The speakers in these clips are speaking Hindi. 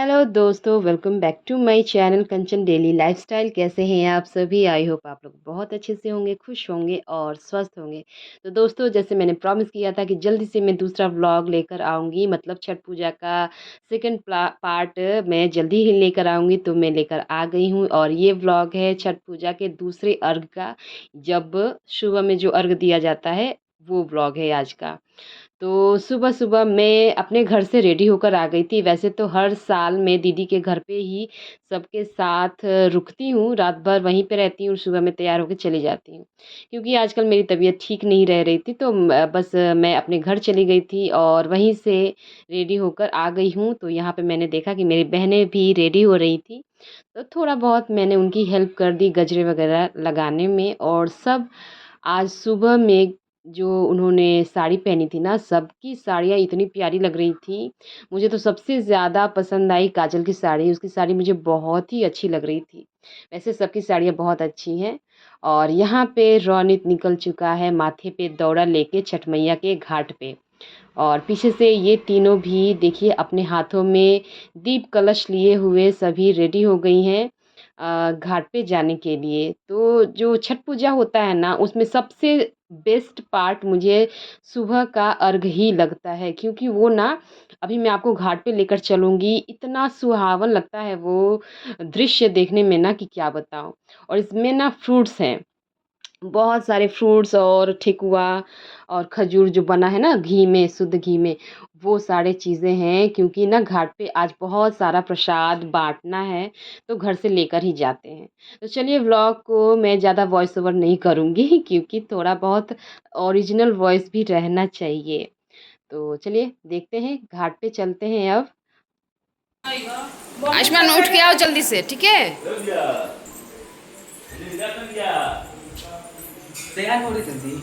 हेलो दोस्तों, welcome back to my channel Kanchan daily lifestyle. कैसे हैं आप सभी? आई होप आप लोग बहुत अच्छे से होंगे, खुश होंगे और स्वस्थ होंगे। तो दोस्तों, जैसे मैंने प्रॉमिस किया था कि जल्दी से मैं दूसरा व्लॉग लेकर आऊँगी, मतलब छठ पूजा का सेकंड पार्ट मैं जल्दी ही लेकर आऊँगी। तो मैं लेकर आ गई हूँ और ये व्लॉग है छठ पूजा के दूसरे अर्घ का, जब सुबह में जो अर्घ दिया जाता है वो व्लॉग है आज का। तो सुबह-सुबह मैं अपने घर से रेडी होकर आ गई थी। वैसे तो हर साल मैं दीदी के घर पे ही सबके साथ रुकती हूँ, रात भर वहीं पे रहती हूँ, सुबह में तैयार होके चली जाती हूँ। क्योंकि आजकल मेरी तबीयत ठीक नहीं रह रही थी, तो बस मैं अपने घर चली गई थी और वहीं से रेडी होकर आ गई हूँ। तो यहाँ पे मैंने देखा कि मेरी बहनें भी रेडी हो रही थी, तो थोड़ा बहुत मैंने उनकी हेल्प कर दी गजरे वगैरह लगाने में। और सब आज सुबह में जो उन्होंने साड़ी पहनी थी ना, सबकी साड़ियाँ इतनी प्यारी लग रही थी। मुझे तो सबसे ज़्यादा पसंद आई काजल की साड़ी, उसकी साड़ी मुझे बहुत ही अच्छी लग रही थी। वैसे सबकी साड़ियाँ बहुत अच्छी हैं। और यहाँ पे रौनक निकल चुका है माथे पे दौरा लेके छठ मैया के घाट पे। और पीछे से ये तीनों भी देखिए अपने हाथों में दीप कलश लिए हुए सभी रेडी हो गई हैं घाट पे जाने के लिए। तो जो छठ पूजा होता है ना, उसमें सबसे बेस्ट पार्ट मुझे सुबह का अर्घ ही लगता है, क्योंकि वो ना अभी मैं आपको घाट पे लेकर चलूँगी, इतना सुहावन लगता है वो दृश्य देखने में ना कि क्या बताऊँ। और इसमें ना फ्रूट्स हैं, बहुत सारे फ्रूट्स और ठेकुआ और खजूर जो बना है ना घी में, शुद्ध घी में, वो सारे चीज़ें हैं। क्योंकि ना घाट पे आज बहुत सारा प्रसाद बाँटना है, तो घर से लेकर ही जाते हैं। तो चलिए, व्लॉग को मैं ज़्यादा वॉइस ओवर नहीं करूँगी क्योंकि थोड़ा बहुत ओरिजिनल वॉइस भी रहना चाहिए। तो चलिए देखते हैं, घाट पे चलते हैं अब। आयुष्मान उठ के आओ जल्दी से, ठीक है? तैयार हो रही जल्दी।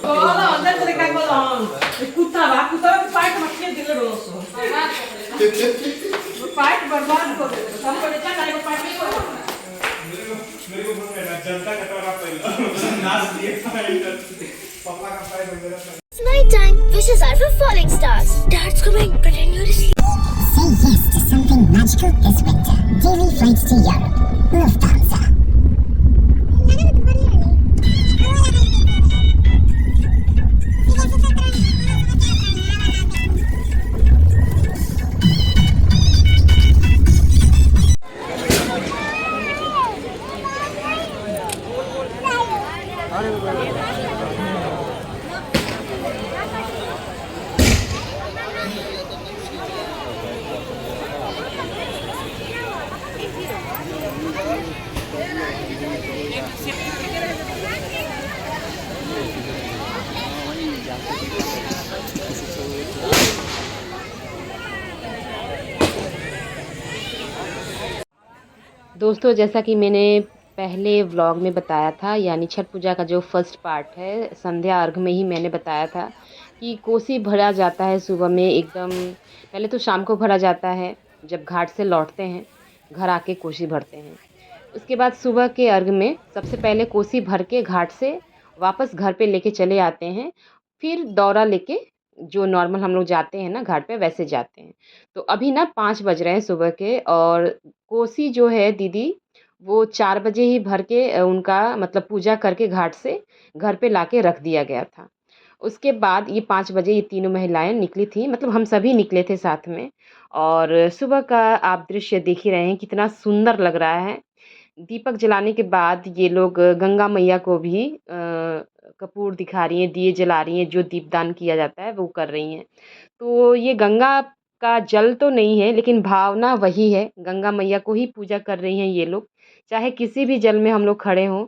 Hola, ¿dónde te cago long? Escutava que pai como tinha de grosso. O pai que barbado को हम को लेकर आए pai को मेरे को बोल रहा जनता का टोरा पहले नाच दिए पापा का पैर वगैरह। It's nighttime. Wishes are for falling stars. Dad's coming. Pretend you're asleep. Say yes to something magical this winter. Daily flights to Europe. Lufthansa. दोस्तों, जैसा कि मैंने पहले व्लॉग में बताया था, यानी छठ पूजा का जो फर्स्ट पार्ट है संध्या अर्घ में ही मैंने बताया था कि कोसी भरा जाता है सुबह में एकदम। पहले तो शाम को भरा जाता है, जब घाट से लौटते हैं घर आके कोसी भरते हैं। उसके बाद सुबह के अर्घ में सबसे पहले कोसी भर के घाट से वापस घर पे लेके चले आते हैं। फिर दौरा लेके जो नॉर्मल हम लोग जाते हैं ना घाट पे, वैसे जाते हैं। तो अभी ना 5 बज रहे हैं सुबह के, और कोसी जो है दीदी, वो 4 बजे ही भर के उनका मतलब पूजा करके घाट से घर पे लाके रख दिया गया था। उसके बाद ये 5 बजे ये तीनों महिलाएं निकली थी, मतलब हम सभी निकले थे साथ में। और सुबह का आप दृश्य देख ही रहे हैं, कितना सुंदर लग रहा है। दीपक जलाने के बाद ये लोग गंगा मैया को भी कपूर दिखा रही हैं, दिए जला रही हैं, जो दीपदान किया जाता है वो कर रही हैं। तो ये गंगा का जल तो नहीं है, लेकिन भावना वही है, गंगा मैया को ही पूजा कर रही हैं ये लोग। चाहे किसी भी जल में हम लोग खड़े हों,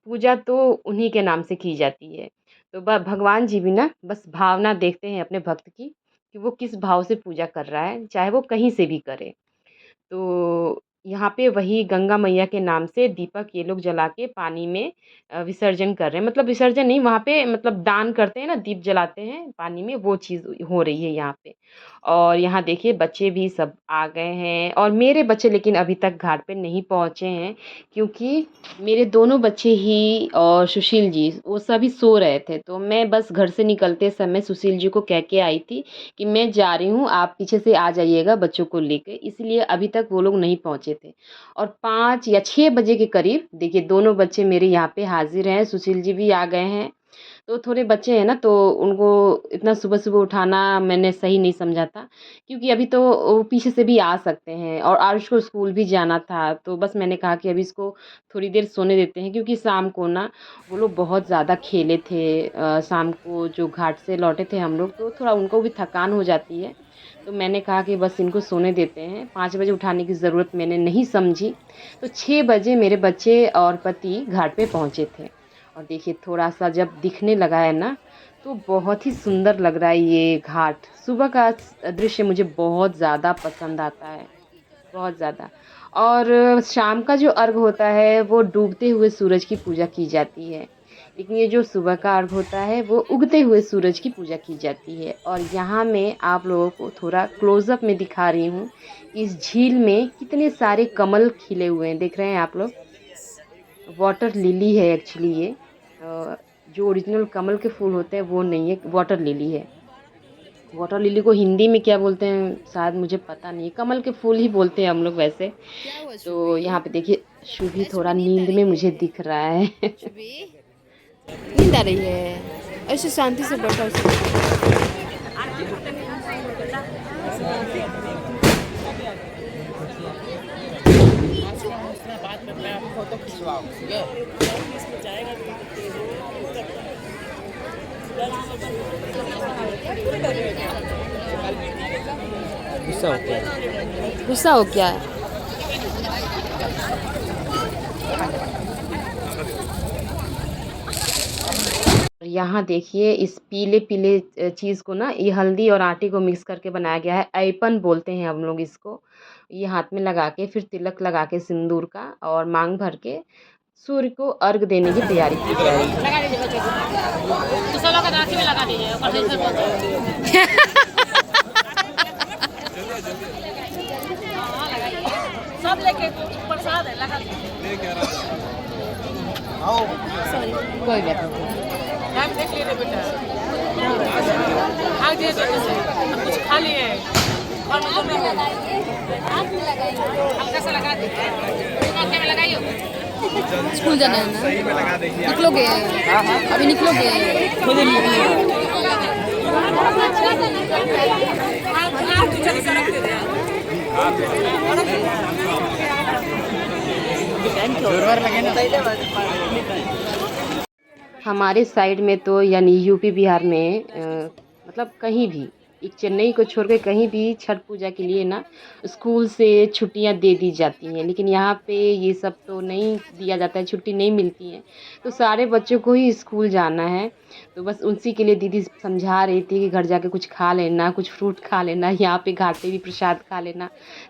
पूजा तो उन्हीं के नाम से की जाती है। तो भगवान जी भी ना बस भावना देखते हैं अपने भक्त की, कि वो किस भाव से पूजा कर रहा है, चाहे वो कहीं से भी करे। तो यहाँ पे वही गंगा मैया के नाम से दीपक ये लोग जला के पानी में विसर्जन कर रहे हैं। मतलब विसर्जन नहीं, वहाँ पे मतलब दान करते हैं ना, दीप जलाते हैं पानी में, वो चीज़ हो रही है यहाँ पे। और यहाँ देखिए बच्चे भी सब आ गए हैं और मेरे बच्चे लेकिन अभी तक घाट पे नहीं पहुँचे हैं, क्योंकि मेरे दोनों बच्चे ही और सुशील जी वो सभी सो रहे थे। तो मैं बस घर से निकलते समय सुशील जी को कह के आई थी कि मैं जा रही हूँ, आप पीछे से आ जाइएगा बच्चों को लेके, इसलिए अभी तक वो लोग नहीं पहुँचे थे। और 5 या 6 बजे के करीब देखिए दोनों बच्चे मेरे यहाँ पे हाजिर हैं, सुशील जी भी आ गए हैं। तो थोड़े बच्चे हैं ना, तो उनको इतना सुबह-सुबह उठाना मैंने सही नहीं समझा था, क्योंकि अभी तो वो पीछे से भी आ सकते हैं और आरुष को स्कूल भी जाना था। तो बस मैंने कहा कि अभी इसको थोड़ी देर सोने देते हैं, क्योंकि शाम को ना वो लोग बहुत ज़्यादा खेले थे। शाम को जो घाट से लौटे थे हम लोग, तो थोड़ा उनको भी थकान हो जाती है। तो मैंने कहा कि बस इनको सोने देते हैं, 5 बजे उठाने की ज़रूरत मैंने नहीं समझी। तो 6 बजे मेरे बच्चे और पति घाट पे पहुँचे थे। और देखिए थोड़ा-सा जब दिखने लगा है ना, तो बहुत ही सुंदर लग रहा है ये घाट। सुबह का दृश्य मुझे बहुत ज़्यादा पसंद आता है, बहुत ज़्यादा। और शाम का जो अर्घ होता है वो डूबते हुए सूरज की पूजा की जाती है, लेकिन ये जो सुबह का अर्घ होता है वो उगते हुए सूरज की पूजा की जाती है। और यहाँ मैं आप लोगों को थोड़ा क्लोज़अप में दिखा रही हूँ, इस झील में कितने सारे कमल खिले हुए हैं, देख रहे हैं आप लोग। वाटर लिली है एक्चुअली ये, जो ओरिजिनल कमल के फूल होते हैं वो नहीं है, वाटर लिली है। वाटर लिली को हिंदी में क्या बोलते हैं शायद मुझे पता नहीं है, कमल के फूल ही बोलते हैं हम लोग वैसे। तो यहाँ पे देखिए शुभी थोड़ा नींद में मुझे दिख रहा है। नींद आ रही है, ऐसे शांति से बैठा गुस्सा हो क्या है? यहाँ देखिए इस पीले-पीले चीज़ को ना, ये हल्दी और आटे को मिक्स करके बनाया गया है। ऐपन बोलते हैं हम लोग इसको। ये हाथ में लगा के फिर तिलक लगा के सिंदूर का और मांग भर के सूर्य को अर्घ देने की तैयारी की जा रही है। सब लेके प्रसाद है लगा कोई बात नहीं। टाइम देख लिए बेटा आग दिए तो हम कुछ खा लिए और मतलब हल्का सा लगा दे मौके में लगाइयो। स्कूल जाना है ना, निकलोगे अभी निकलोगे? हमारे साइड में तो यानी यूपी बिहार में मतलब कहीं भी, एक चेन्नई को छोड़ के कहीं भी छठ पूजा के लिए ना स्कूल से छुट्टियां दे दी जाती हैं, लेकिन यहाँ पे ये सब तो नहीं दिया जाता है, छुट्टी नहीं मिलती है। तो सारे बच्चों को ही स्कूल जाना है, तो बस उसी के लिए दीदी समझा रही थी कि घर जाके कुछ खा लेना, कुछ फ्रूट खा लेना, यहाँ पे घाट पे भी प्रसाद खा लेना,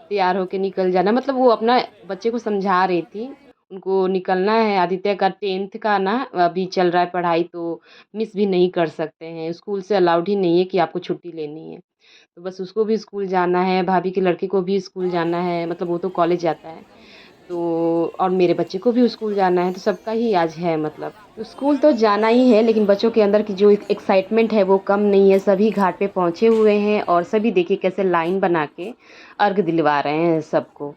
तैयार होके निकल जाना। मतलब वो अपना बच्चे को समझा रही थी, उनको निकलना है। आदित्य का 10th का ना अभी चल रहा है पढ़ाई, तो मिस भी नहीं कर सकते हैं, स्कूल से अलाउड ही नहीं है कि आपको छुट्टी लेनी है। तो बस उसको भी स्कूल जाना है, भाभी के लड़के को भी स्कूल जाना है, मतलब वो तो कॉलेज जाता है, तो और मेरे बच्चे को भी स्कूल जाना है, तो सबका ही आज है। मतलब तो स्कूल तो जाना ही है, लेकिन बच्चों के अंदर की जो एक्साइटमेंट है वो कम नहीं है। सभी घाट पे पहुँचे हुए हैं और सभी देखिए कैसे लाइन बना के अर्घ दिलवा रहे हैं सबको।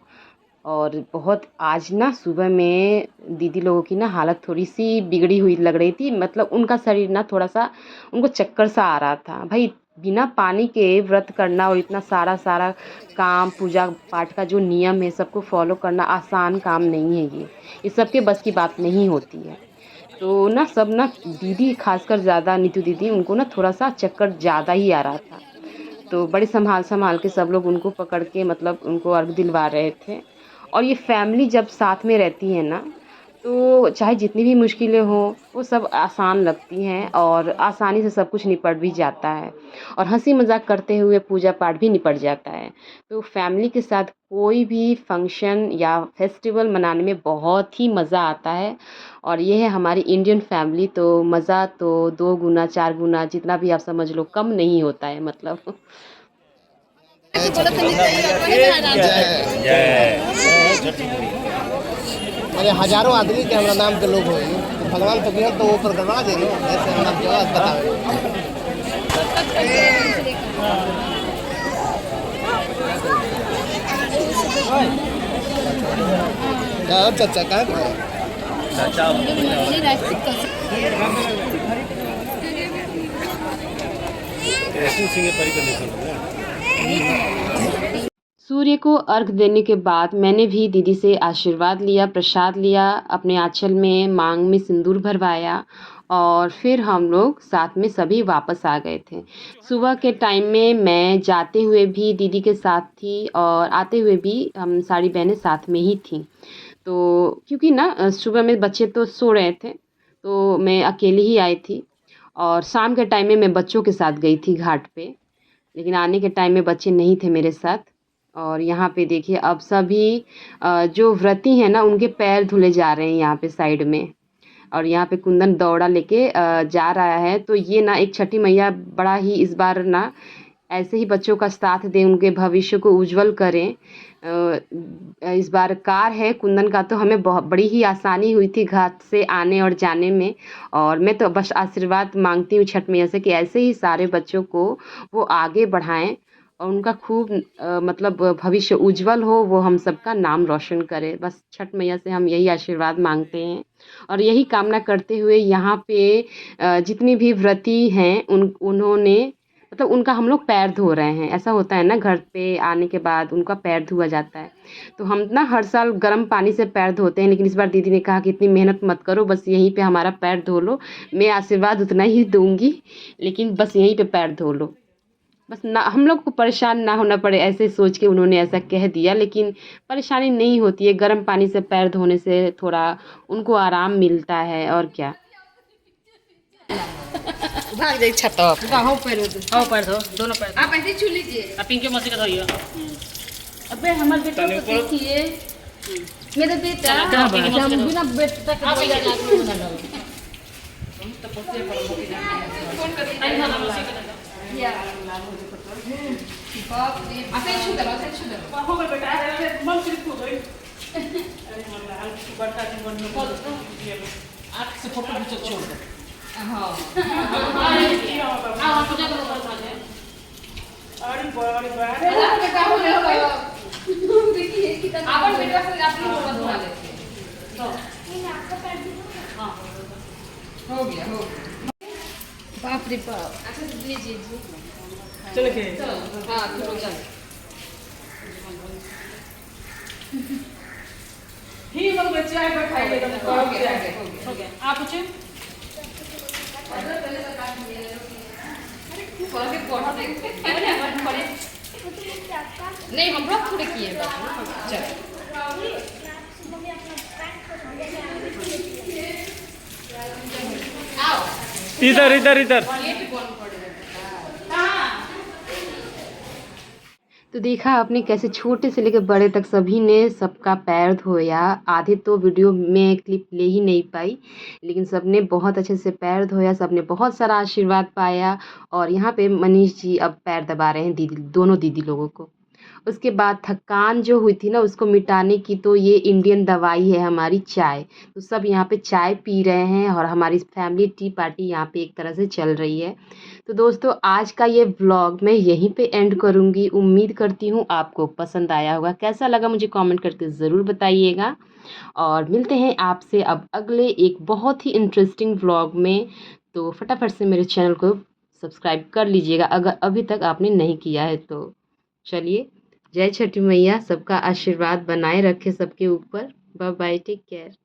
और बहुत आज ना सुबह में दीदी लोगों की ना हालत थोड़ी सी बिगड़ी हुई लग रही थी, मतलब उनका शरीर ना थोड़ा सा, उनको चक्कर सा आ रहा था। भाई बिना पानी के व्रत करना और इतना सारा काम पूजा पाठ का जो नियम है सबको फॉलो करना आसान काम नहीं है, ये सबके बस की बात नहीं होती है। तो ना सब ना दीदी खासकर ज़्यादा नीतू दीदी, उनको ना थोड़ा सा चक्कर ज़्यादा ही आ रहा था, तो बड़े संभाल के सब लोग उनको पकड़ के मतलब उनको अर्घ दिलवा रहे थे। और ये फैमिली जब साथ में रहती है ना, तो चाहे जितनी भी मुश्किलें हों वो सब आसान लगती हैं और आसानी से सब कुछ निपट भी जाता है और हंसी मजाक करते हुए पूजा पाठ भी निपट जाता है। तो फैमिली के साथ कोई भी फंक्शन या फेस्टिवल मनाने में बहुत ही मज़ा आता है और ये है हमारी इंडियन फैमिली। तो मज़ा तो 2 गुना 4 गुना जितना भी आप समझ लो कम नहीं होता है मतलब। अरे हजारों आदमी के हमारा नाम के लोग हो तो भगवान तो बिहार तो ऊपर गड़बड़ा दे लो ऐसे हमारा जवाब बताओ। चाचा कहाँ सूर्य को अर्घ देने के बाद मैंने भी दीदी से आशीर्वाद लिया, प्रसाद लिया, अपने आंचल में मांग में सिंदूर भरवाया और फिर हम लोग साथ में सभी वापस आ गए थे। सुबह के टाइम में मैं जाते हुए भी दीदी के साथ थी और आते हुए भी हम सारी बहनें साथ में ही थी। तो क्योंकि ना सुबह में बच्चे तो सो रहे थे तो मैं अकेली ही आई थी और शाम के टाइम में मैं बच्चों के साथ गई थी घाट पे, लेकिन आने के टाइम में बच्चे नहीं थे मेरे साथ। और यहाँ पे देखिए अब सभी जो व्रती हैं ना उनके पैर धुले जा रहे हैं यहाँ पे साइड में और यहाँ पे कुंदन दौड़ा लेके जा रहा है। तो ये ना एक छठी मैया बड़ा ही इस बार ना ऐसे ही बच्चों का साथ दें, उनके भविष्य को उज्जवल करें। इस बार कार है कुंदन का तो हमें बहुत बड़ी ही आसानी हुई थी घाट से आने और जाने में और मैं तो बस आशीर्वाद मांगती हूँ छठ मैया से कि ऐसे ही सारे बच्चों को वो आगे बढ़ाएं और उनका खूब मतलब भविष्य उज्जवल हो, वो हम सबका नाम रोशन करे। बस छठ मैया से हम यही आशीर्वाद मांगते हैं और यही कामना करते हुए यहाँ पे जितनी भी व्रती हैं उन्होंने मतलब उनका हम लोग पैर धो रहे हैं। ऐसा होता है ना घर पे आने के बाद उनका पैर धुआ जाता है। तो हम ना हर साल गर्म पानी से पैर धोते हैं, लेकिन इस बार दीदी ने कहा कि इतनी मेहनत मत करो, बस यहीं पे हमारा पैर धो लो। मैं आशीर्वाद उतना ही दूंगी लेकिन बस यहीं पे पैर धो लो, बस ना हम लोग को परेशान ना होना पड़े, ऐसे सोच के उन्होंने ऐसा कह दिया। लेकिन परेशानी नहीं होती है, गर्म पानी से पैर धोने से थोड़ा उनको आराम मिलता है और क्या। भाग जाए छत पर हो पैर दो दोनों पैर आप ऐसे छू लीजिए। आप पिंकी मौसी का धोइए। अबे हमारे बेटा को देखिए, मेरा बेटा हम बिना बेटा के आप बोले इधर ना ना ऐसे छू दो, ऐसे छू दो। हो गए बेटा, अरे मन सिर्फ हो गई। अरे मल्ला आज बड़का के मन में बोल दो आप से फोटो खींच छोड़ दो। हां आप पूजा करो बस अरे बड़े अरे बेटा हो गया देखिए कितना अपन बेटा से अपनी फोटो धुआ लेते हैं। तो हां हो गया बाप रे बाप। अच्छा लीजिए जी चल के हां चलो चल ही मन में चाय बैठाइए तो हो गया हो गया। आप पूछे पहले बता दिए थोड़ा से फोटो देखते नहीं हम लोग थोड़े किए चल आओ इधर इधर इधर। तो देखा आपने कैसे छोटे से लेकर बड़े तक सभी ने सबका पैर धोया। आधे तो वीडियो में क्लिप ले ही नहीं पाई, लेकिन सबने बहुत अच्छे से पैर धोया, सबने बहुत सारा आशीर्वाद पाया। और यहाँ पे मनीष जी अब पैर दबा रहे हैं दोनों दीदी लोगों को। उसके बाद थकान जो हुई थी ना उसको मिटाने की तो ये इंडियन दवाई है हमारी चाय। तो सब यहाँ पे चाय पी रहे हैं और हमारी फैमिली टी पार्टी यहाँ पे एक तरह से चल रही है। तो दोस्तों आज का ये व्लॉग मैं यहीं पे एंड करूँगी। उम्मीद करती हूँ आपको पसंद आया होगा। कैसा लगा मुझे कमेंट करके ज़रूर बताइएगा और मिलते हैं आपसे अब अगले एक बहुत ही इंटरेस्टिंग व्लॉग में। तो फटाफट से मेरे चैनल को सब्सक्राइब कर लीजिएगा अगर अभी तक आपने नहीं किया है तो। चलिए, जय छठी मैया सबका आशीर्वाद बनाए रखे सबके ऊपर। Bye bye, take care.